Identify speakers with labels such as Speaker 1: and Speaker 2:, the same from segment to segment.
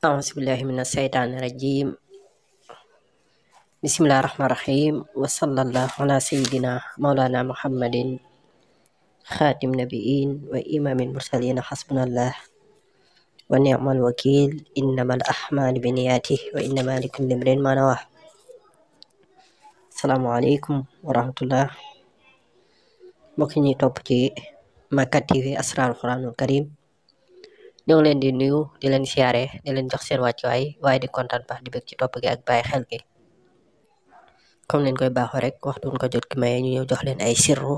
Speaker 1: أعوذ بالله من الشيطان الرجيم بسم الله الرحمن الرحيم وصلى الله على سيدنا مولانا محمد خاتم نبيين وإمام المرسلين حسبنا الله ونعم الوكيل إنما الأعمال بنياته وإنما لكل امرئ ما نواه. السلام عليكم ورحمة الله. mbokk ñi topp ci Makka TV Asrarul Quranul Karim ñoo ngi leen di nuyu di leen siyaare di leen jox seen wàccuwaay waaye di kontaan baax di bëgg ci topp gi ak bàyyi xel gi comme leen koy baaxoo rek waxtu ko jot ki maye ñu ñëw jox leen ay sirru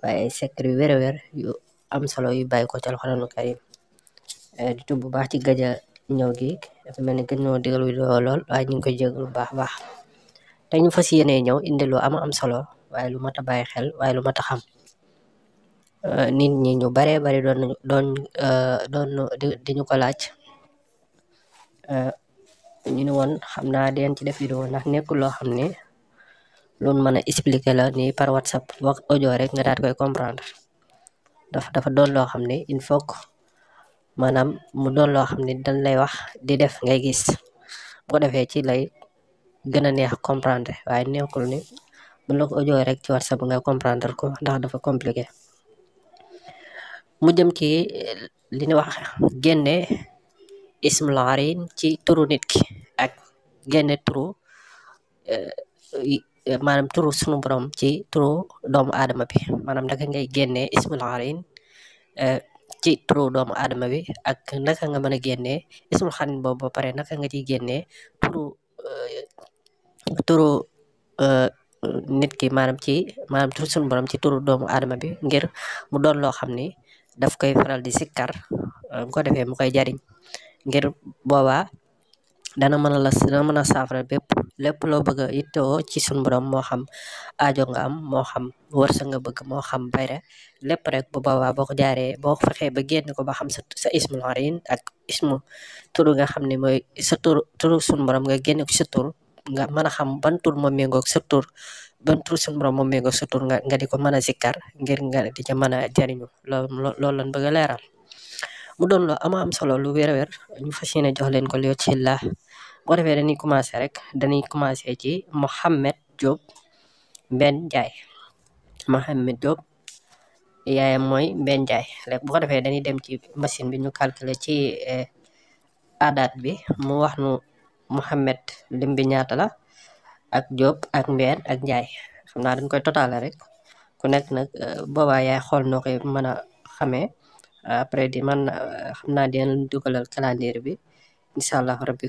Speaker 1: waaye ay secret yu wér yu am solo yu bàyyi ko ci Alxuraanul Karim di tubb bu baax ci gaja ñëw gi dafa mel ni gën ñoo digal wi lool waaye ñu ngi koy jégalu bu baax te ñu fas yéene ñëw indi lu am solo waaye lu mat a bàyyi xel waaye lu mat a xam. nit ñi ñu bare bari doon di ñu ko laaj ñu ne woon xam naa den ci def vidéo ndax nekkul loo xam ne loolu mën a expliquer la ni par WhatsApp wax audio rek nga daal koy comprendre dafa doon loo xam ne il faut que maanaam mu doon loo xam ne dañ lay wax di def ngay gis bu ko defee ci lay gën a neex comprendre waaye nekkul ni bu la ko audio rek ci WhatsApp nga comprendre ko ndax dafa compliqué. mu jëm ci li ñu wax génne ismul arin ci turu nit ki ak génne turu maanaam turu sunu borom ci turu doomu aadama bi maanaam naka ngay génne ismul arin ci turu doomu aadama bi ak naka nga mën a génne ismul xarin boobu ba pare naka nga ciy génne turu nit ki maanaam turu sunu borom ci turu doomu aadama bi ngir mu doon loo xam ni daf koy faral di sikkar bu ko defee mu koy jariñ ngir boobaa dana mën a saafara lépp loo bëgg a ittoo ci suñu borom moo xam aajo nga am moo xam wërsëg nga bëgg moo xam bayre lépp rek bu boobaa boo ko fexee ba génn ko ba xam sa ismul arin ak ismu turu nga xam ne mooy sa turu suñu borom nga génne ko sa tur nga mën a xam ban tur moo méngoog sa tur ban tur suñu borom moom méngoog sa tur nga di ko mën a sikkar ngir nga di ca mën a jariñu loolu lañ bëgg a leeral mu doon loo am solo lu wér ñu fas yéene jox leen ko li ci la boo defee dañuy commencé ci Mohamed Diop Mbène Ndiaye Mohamed Diop yaayam mooy Mbène Ndiaye léegi bu ko defee dañuy dem ci machine bi ñu calculer ci aadaat bi mu wax nu Mohamed lim bi ñaata la ak Diop ak Mbène ak Ndiaye xam naa dañ koy total rek ku nekk nag boobaa yaay xool noo koy mën a xamee après di man xam naa dina dugalal calendrier bi incha allah rabbi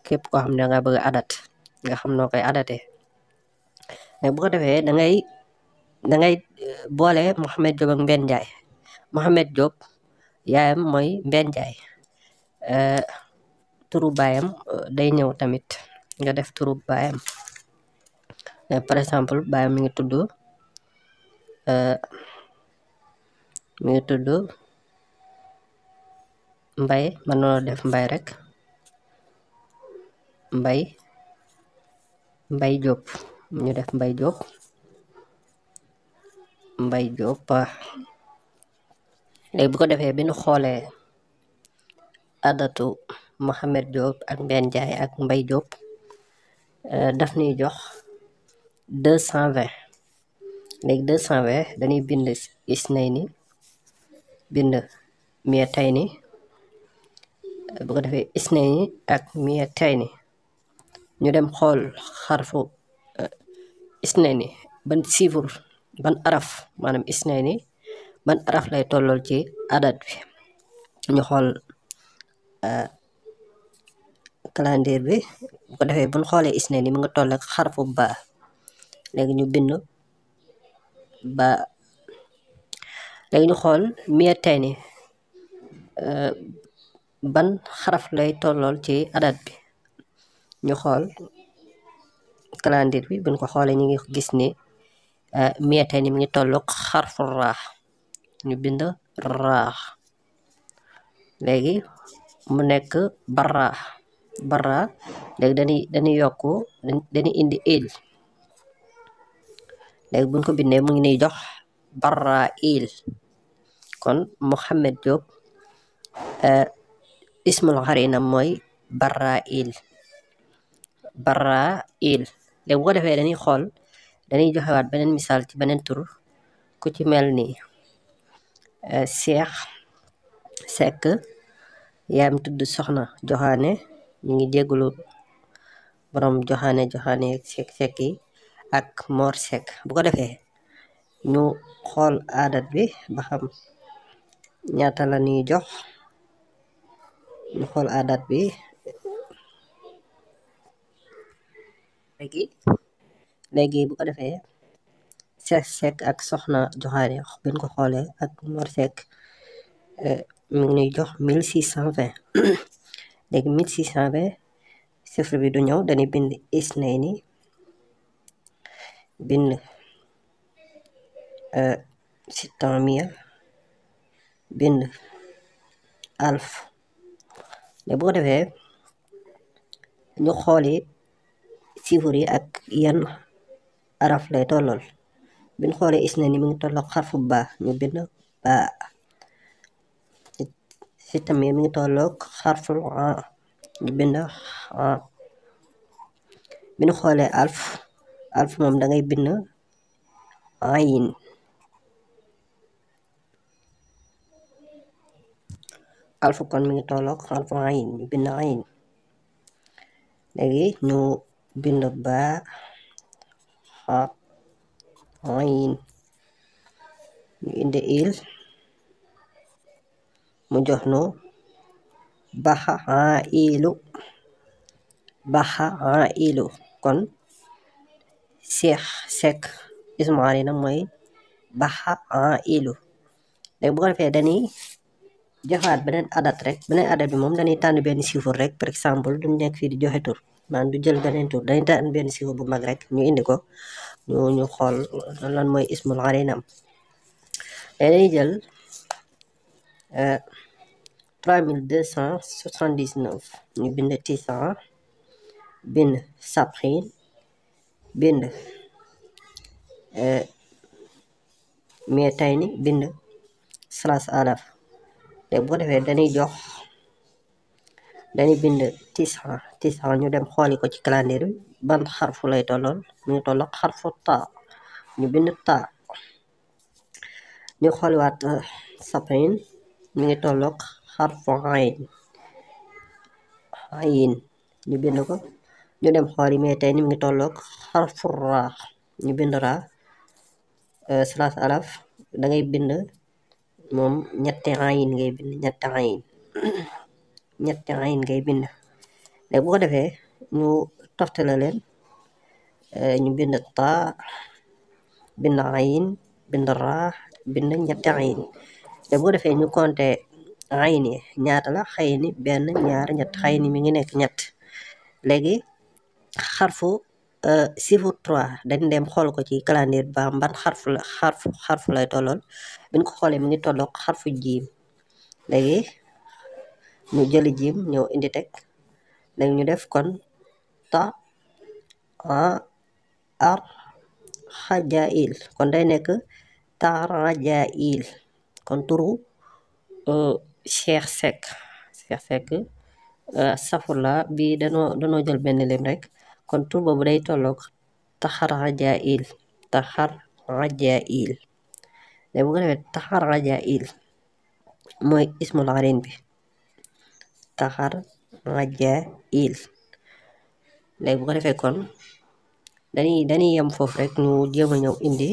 Speaker 1: képp koo xam ne nga bëgg a adat nga xam noo koy adatee mais bu ko defee da ngay boole Mohamed Diop ak Mbène Ndiaye Mohamed Diop yaayam mooy Mbène Ndiaye turu baayam day ñëw tamit nga def turu baayam par exemple baayam mi ngi tudd Mbay man noonu def Mbay rek Mbay Diop ñu def Mbay Diop léegi bu ko defee bi ñu xoolee adatu Mohamed Diop ak Mbène Ndiaye ak Mbay Diop daf ñuy jox 220 léegi 220 dañuy bind isnayni bind miyatayni bu ko defee isnayni ak miyatayni ñu dem xool xarfu isnayni ban chiffre ban araf maanaam isnayni ban araf lay tollool ci adat bi ñu xool calendrier bi bu ko defee buñ xoolee isnayni mi nga toll ak xarfu ba léegi ñu bind ba léegi ñu xool miyatayni ban xaraf lay tollool ci adat bi ñu xool calendrier bi buñ ko xoolee ñu ngi gis ni miyatayni mi ngi tollook xarfu raax ñu bind raax léegi mu nekk barra léegi dañuy yokku dañuy indi il léegi buñ ko bindee mu ngi niy jox barra il kon Mohamed Diop ismul xarinam mooy barrail léegi bu ko defee dañuy xool dañuy joxewaat beneen misaal ci beneen tur ku ci mel ni Cheikh Seck yaayam tudd Soxna Joxaane ñu ngi jéggulu borom joxaane Seck yi ak Mor Seck bu ko defee ñu xool adat bi ba xam ñaata la ñuy jox ñu xool adat bi léegi bu ko defee Cheikh Seck ak Soxna Joxaane biñ ko xoolee ak Mor Seck mi ngi ñuy jox 1620 léegi 1620 chiffre bi du ñëw dañuy bind isnayni bind sitamiya bind alf léegi bu ko defee ñu xooli chiffre yi ak yan araf lay tollool biñ xoolee isnayni mi ngi tolloog xarfu ba ñu bind ba sitamiya mi ngi tolloog xarfu a ñu bind a bi ñu xoolee alf moom da ngay bind ayin alf kon mi ngi tolloog xarfu ayin ñu bind ayin léegi ñu bind ba xa ayin ñu indi il mu jox nu baxa ilu kon Cheikh Seck ismu arina mooy baxa ilu léegi bu ko defee dañuy joxaat beneen adat bi moom dañuy tànn benn chiffre rek par exemple du nekk fii di joxe tur maanaam du jël beneen tur dañuy tànn benn chiffre bu mag rek ñu indi ko ñu xool lan mooy ismul arinam dañuy jël 3279 ñu bind tisan bind sabrin bind meetayni bind salas alaf léegi bu ko defee dañuy bind tisan ñu dem xooli ko ci calendrier bi ban xarfu lay tollool mu ngi tolloog xarfu ta ñu bind ta ñu xooliwaat sabrin mi ngi tolloog xarfu ayin ñu bind ko ñu dem xooli meetayni mi ngi tolloog xarfu ra ñu bind ra salas alaf da ngay bind moom ñetti ayin ngay bind ñetti ayin ngay bind léegi bu ko defee ñu toftale leen ñu bind ta bind ayin bind ra bind ñetti ayin léegi bu ko defee ñu compté ayin yi ñaata la xëy ni benn ñaar ñett xëy ni mi ngi nekk ñett léegi xarfu chiffre 3 dañ dem xool ko ci calendrier ba ban xarfu lay tollool biñ ko xoolee mi ngi tolloog xarfu jiim léegi ñu jëli jiim ñëw indi teg léegi ñu def kon ta ar xajail kon day nekk tarajail kon turu Cheikh Seck safurla bi danoo jël benn lim rek kon tur boobu day tolloog taxarajail léegi bu ko defee taxarajail mooy ismul arin bi taxarajail léegi bu ko defee kon dañuy yem foofu rek ñu jéem a ñëw indi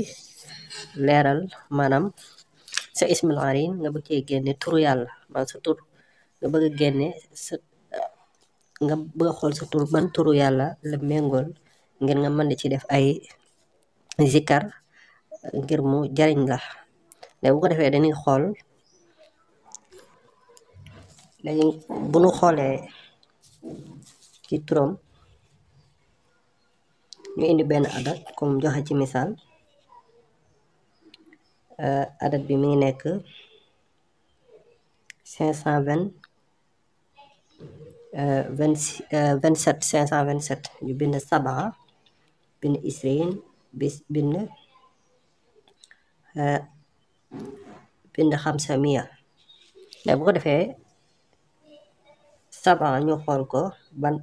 Speaker 1: leeral maanaam sa ismul arin nga bëgg cee génne turu yàlla maanaam sa tur nga bëgg a génne nga bëgg a xool sa tur ban turu yàlla la méngool ngir nga mën di ci def ay zikar ngir mu jariñ la léegi bu ko defee dañuy xool léegi bu ñu xoolee ci turam ñu indi benn adat comme joxe ci misaal adat bi mi ngi nekk 527 ñu bind sabaa bind isrin bind xamsamiya léegi bu ko defee saba ñu xool ko ban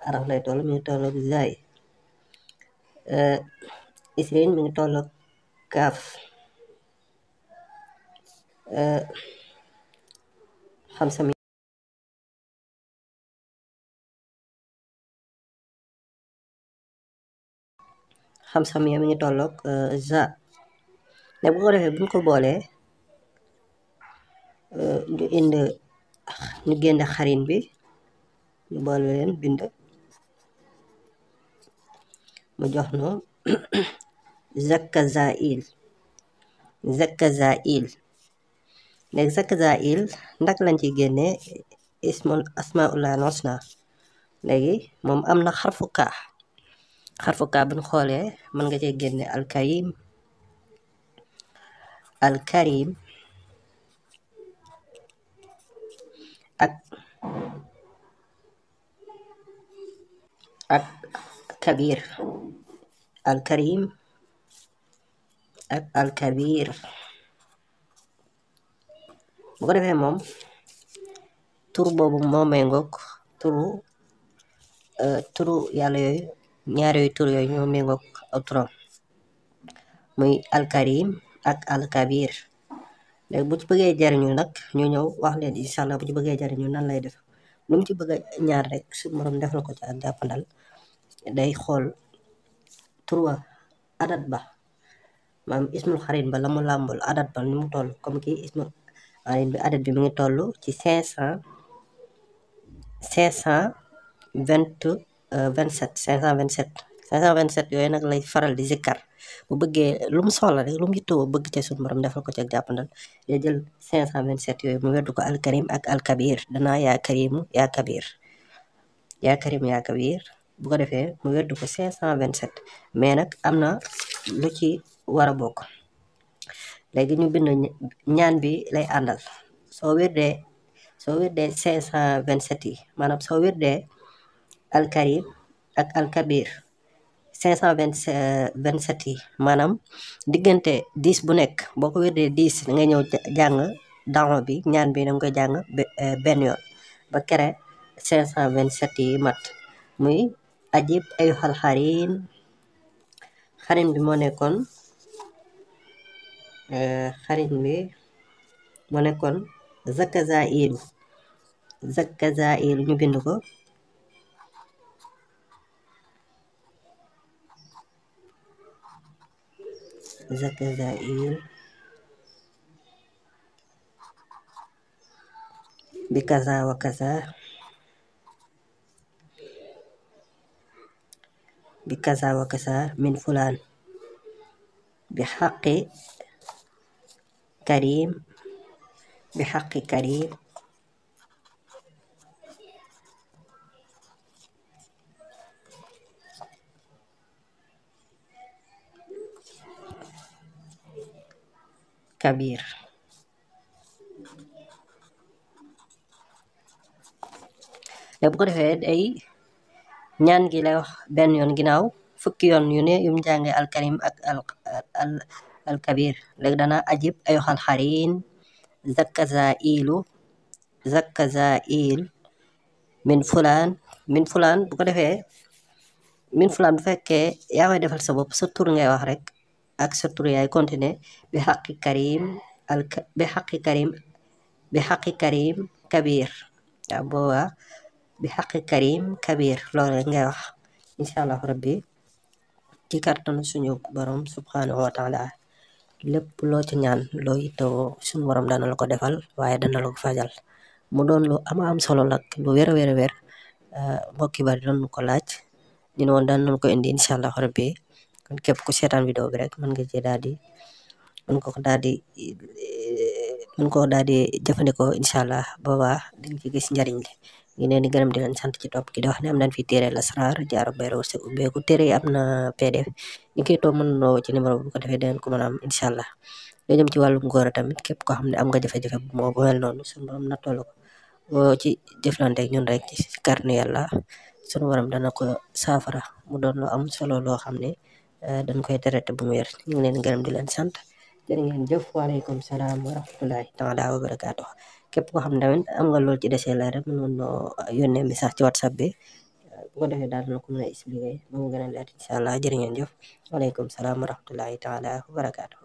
Speaker 1: araf lay toll, mi ngi tolloog zay. isrin mi ngi tolloog kaaf. xamsa mi mi ngi tolloog za. léegi bu ko defee buñ ko boolee ñu génne xarin bi, ñu boole leen bind mu jox no zakkazail. léegi zakkazail ndax lañ ci génne ismul asmaullah husna. léegi moom am na xarfu kaa buñ xoolee mën nga cee génne alkarim ak kabir. alkarim ak alkabir. bu ko defee moom tur boobu moo méngoog turu yàlla yooyu, ñaar yooyu tur yooyu ñoo méngoog ak turam, muy alkarim ak alkabir. léegi bu ci bëggee jariñu nag ñu ñëw wax leen incha allah bu ci bëggee jariñu nan lay def. lu mu ci bëgg a ñaar rek su borom def la ko ci ak jàppandal, day xool turwa adat ba, maanaam ismul xarit ba la mu làmbul adat ba ni mu toll. comme kii ismul xarit bi adat bi mu ngi toll ci 527 yooyu nag lay faral di zikkar. bu bëggee lu mu soxla rek lu mu yittewoo bëgg ca suñu borom defal ko ci ak jàppandal, day jël 527 yooyu mu weddu ko alkarim ak alkabir. danaa yaa karimu yaa kabir, yaa karim yaa kabir. bu ko defee mu weddu ko 527. mais nag am na lu ci war a bokk. léegi ñu bind ñaan bi lay àndal. soo wérdee 527 yi, maanaam soo wérdee alkarim ak alkabir 527 yi, maanaam diggante 10 bu nekk boo ko wérdee 10 da nga ñëw jàng daawa bi, ñaan bi da nga koy jàng benn yoon ba kere 527 yi mat. muy ajib ayuhal xarin bi moo nekkoon zakkazail ñu bind ko zakkazail bi kaza wa kaza min fulaan bi xaqi karim kabir. léegi bu ko defee day ñaan gi lay wax benn yoon ginnaaw fukki yoon yu ne yum jànge alkarim ak alkabir. léegi dana ajib ayuhal xarin zakkazail min fulaan. bu ko defee min fulaan bu fekkee yaa koy defal sa bopp sa tur ngay wax rek ak sa tur yaay continuer bi xaqi karim kabir. waaw boobaa bi xaqi karim kabir loolu rek ngay wax incha allah rabbi ci kàttanu suñu borom subhanahu wa taala. lépp loo ci ñaan loo yittewoo suñu borom dana la ko defal, waaye dana la ko fajal. mu doon lu am solo nag, lu wér a wér mbokki bari doon ko laaj, ñu ne woon daan nañ ko indi incha allah rabbi. kon képp ku seetaan vidéo bi rek mën nga ci mën ko daal di jëfandikoo incha allah. boobaa di nga ci gis njariñ li. ngi leen di gërëm di leen sant ci topp gi di wax ne am nañ fi téere lasraar jaaro bayro se ubbeeku. téere yi am na pdf, ñu koy toog mën noo ci numéro bu ko defee dangeen ko mën a am incha allah. lu jëm ci wàllum góor tamit képp koo xam ne am nga jafe-jafe bu mel noonu suñu borom nattoo la ko boo ci jëflante ak ñun rek ci kàttanu yàlla suñu borom dana ko saafara. mu doon lu am solo loo xam ne dañ koy traité bu mu wér. ñu ngi leen gërëm di leen sant jërë ngeen jëf. waaleykum salaam wa rahmatullahi taala wa barakaatu. képp koo xam ne tamit am nga lool ci desee leer rek mën nga yónnee message ci WhatsApp bi bu ko defee daal na ko mën a expliquer ba mu gën a leer incha allah jërë ngeen jëf waaleykum salaam wa rahmatullahi taala wa barakaatu